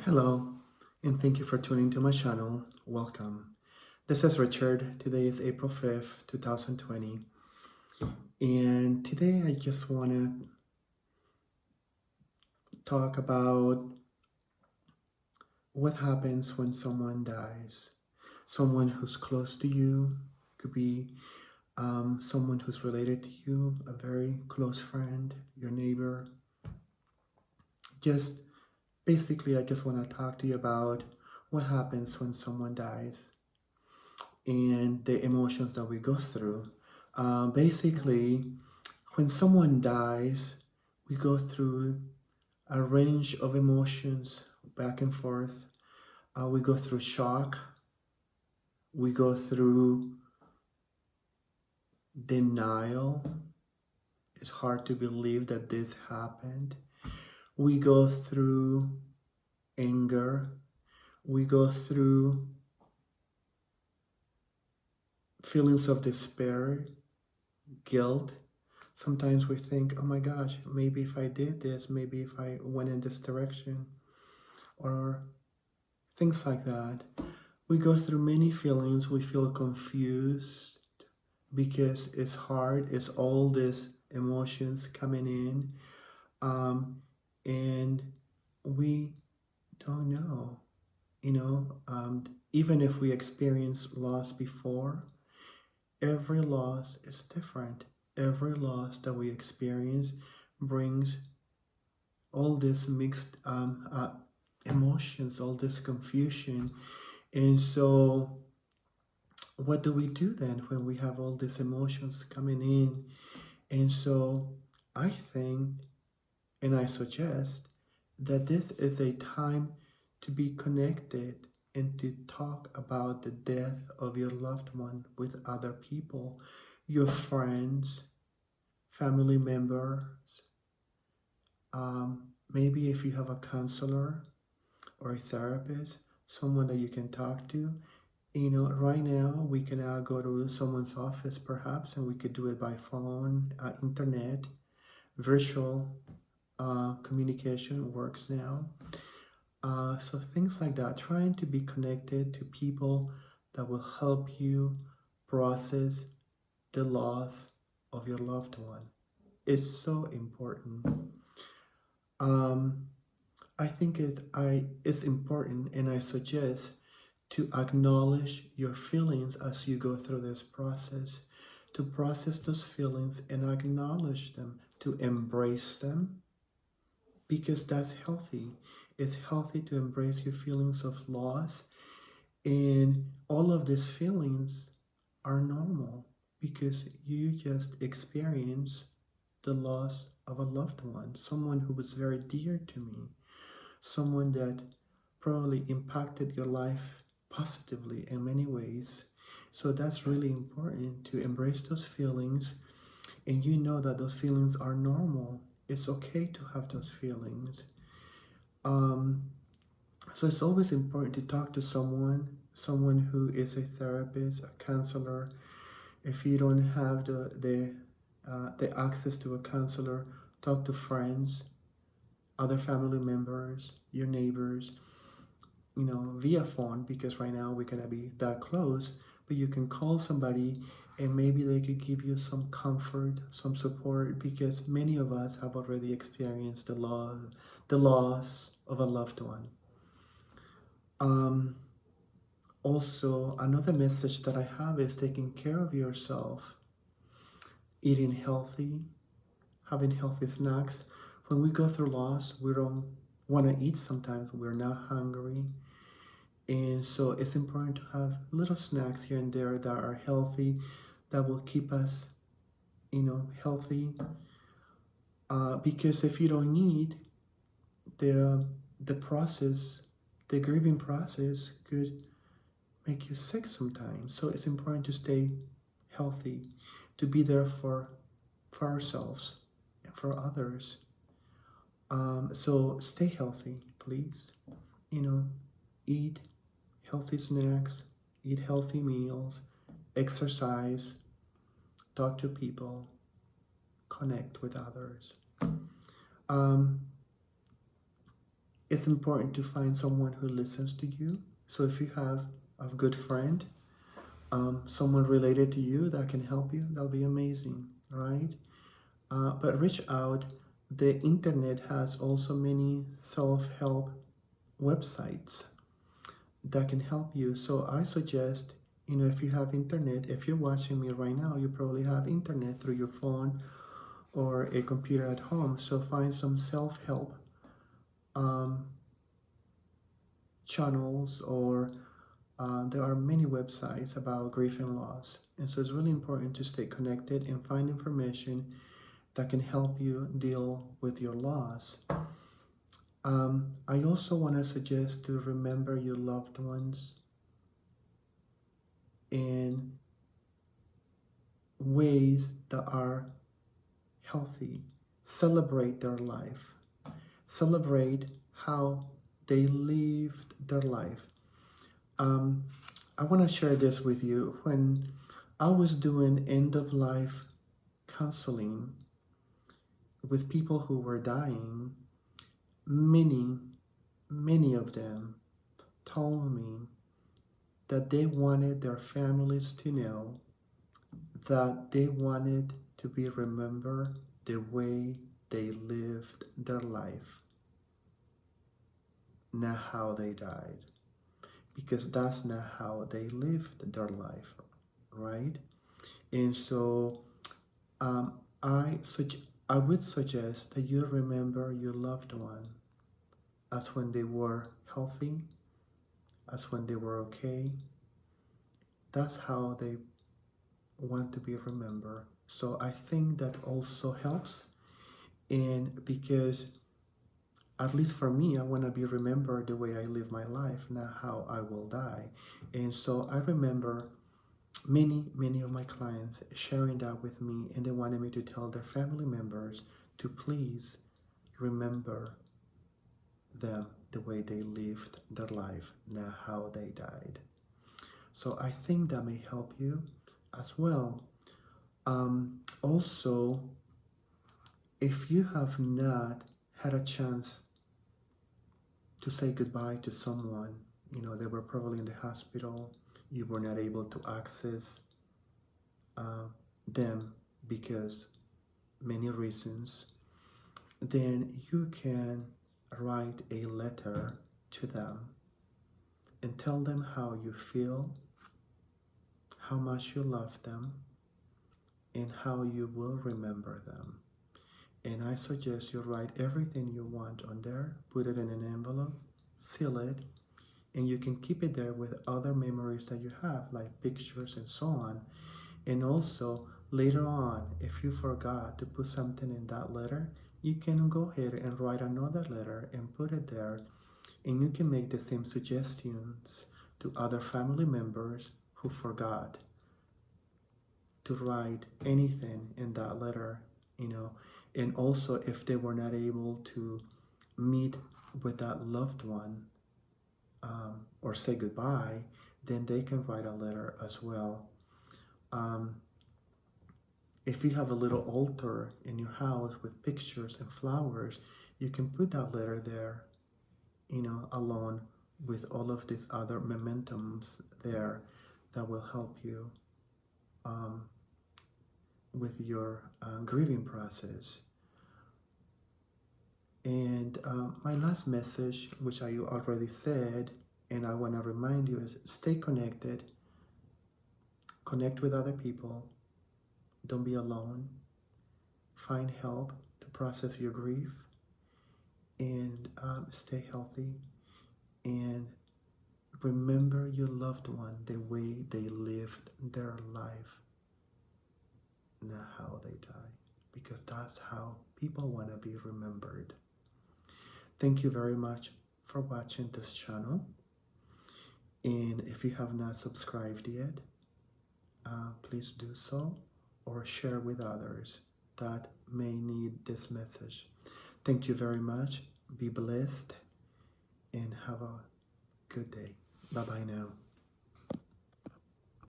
Hello, and thank you for tuning to my channel. Welcome. This is Richard. Today is April 5th, 2020. And today I just want to talk about what happens when someone dies. Someone who's close to you, could be someone who's related to you, a very close friend, your neighbor. Just basically, I just want to talk to you about what happens when someone dies and the emotions that we go through. Basically, when someone dies, we go through a range of emotions back and forth. We go through shock, we go through denial. It's hard to believe that this happened. We go through anger, we go through feelings of despair, guilt. Sometimes we think, oh my gosh, maybe if I did this, maybe if I went in this direction, or things like that. We go through many feelings. We feel confused because it's hard. It's all these emotions coming in. And we don't know, even if we experienced loss before, every loss is different. Every loss that we experience brings all this mixed emotions, all this confusion. And so what do we do then when we have all these emotions coming in? And so I think, and I suggest, that this is a time to be connected and to talk about the death of your loved one with other people, your friends, family members. Maybe if you have a counselor or a therapist, someone that you can talk to. Right now we can now go to someone's office perhaps, and we could do it by phone, internet, virtual communication works now. So things like that, trying to be connected to people that will help you process the loss of your loved one. It's so important. I think it's important, and I suggest to acknowledge your feelings as you go through this process, to process those feelings and acknowledge them, to embrace them, because that's healthy. It's healthy to embrace your feelings of loss, and all of these feelings are normal because you just experienced the loss of a loved one, someone who was very dear to me, someone that probably impacted your life positively in many ways. So that's really important, to embrace those feelings, and you know that those feelings are normal. It's okay to have those feelings. So it's always important to talk to someone who is a therapist, a counselor. If you don't have the access to a counselor, talk to friends, other family members, your neighbors, via phone, because right now we're gonna be that close, but you can call somebody and maybe they could give you some comfort, some support, because many of us have already experienced the loss of a loved one. Also, another message that I have is taking care of yourself, eating healthy, having healthy snacks. When we go through loss, we don't want to eat sometimes. We're not hungry. And so it's important to have little snacks here and there that are healthy, that will keep us, healthy. Because if you don't eat, the process, the grieving process could make you sick sometimes. So it's important to stay healthy, to be there for ourselves and for others. So stay healthy, please. Eat healthy snacks, eat healthy meals, exercise, talk to people, connect with others. it's important to find someone who listens to you. So if you have a good friend, someone related to you that can help you, that'll be amazing, right? But reach out. The internet has also many self-help websites that can help you. So I suggest, if you have internet, if you're watching me right now, you probably have internet through your phone or a computer at home. So find some self-help channels, or there are many websites about grief and loss. And so it's really important to stay connected and find information that can help you deal with your loss. I also want to suggest to remember your loved ones in ways that are healthy. Celebrate their life. Celebrate how they lived their life. I want to share this with you. When I was doing end-of-life counseling with people who were dying, many of them told me that they wanted their families to know that they wanted to be remembered the way they lived their life, not how they died, because that's not how they lived their life, right? And so I would suggest that you remember your loved one as when they were healthy, as when they were okay. That's how they want to be remembered. So I think that also helps. And because, at least for me, I want to be remembered the way I live my life, not how I will die. And so I remember many of my clients sharing that with me, and they wanted me to tell their family members to please remember them the way they lived their life, not how they died. So I think that may help you as well. Also, if you have not had a chance to say goodbye to someone, they were probably in the hospital, you were not able to access them because many reasons, then you can write a letter to them and tell them how you feel, how much you love them, and how you will remember them. And I suggest you write everything you want on there, put it in an envelope, seal it, and you can keep it there with other memories that you have, like pictures and so on. And also, later on, if you forgot to put something in that letter, you can go ahead and write another letter and put it there. And you can make the same suggestions to other family members who forgot to write anything in that letter, And also, if they were not able to meet with that loved one or say goodbye, then they can write a letter as well. If you have a little altar in your house with pictures and flowers, you can put that letter there, along with all of these other mementos there that will help you with your grieving process. And my last message, which I already said, and I want to remind you, is stay connected. Connect with other people. Don't be alone. Find help to process your grief, and stay healthy. And remember your loved one the way they lived their life, not how they died, because that's how people want to be remembered. Thank you very much for watching this channel. And if you have not subscribed yet, please do so, or share with others that may need this message. Thank you very much. Be blessed and have a good day. Bye-bye now.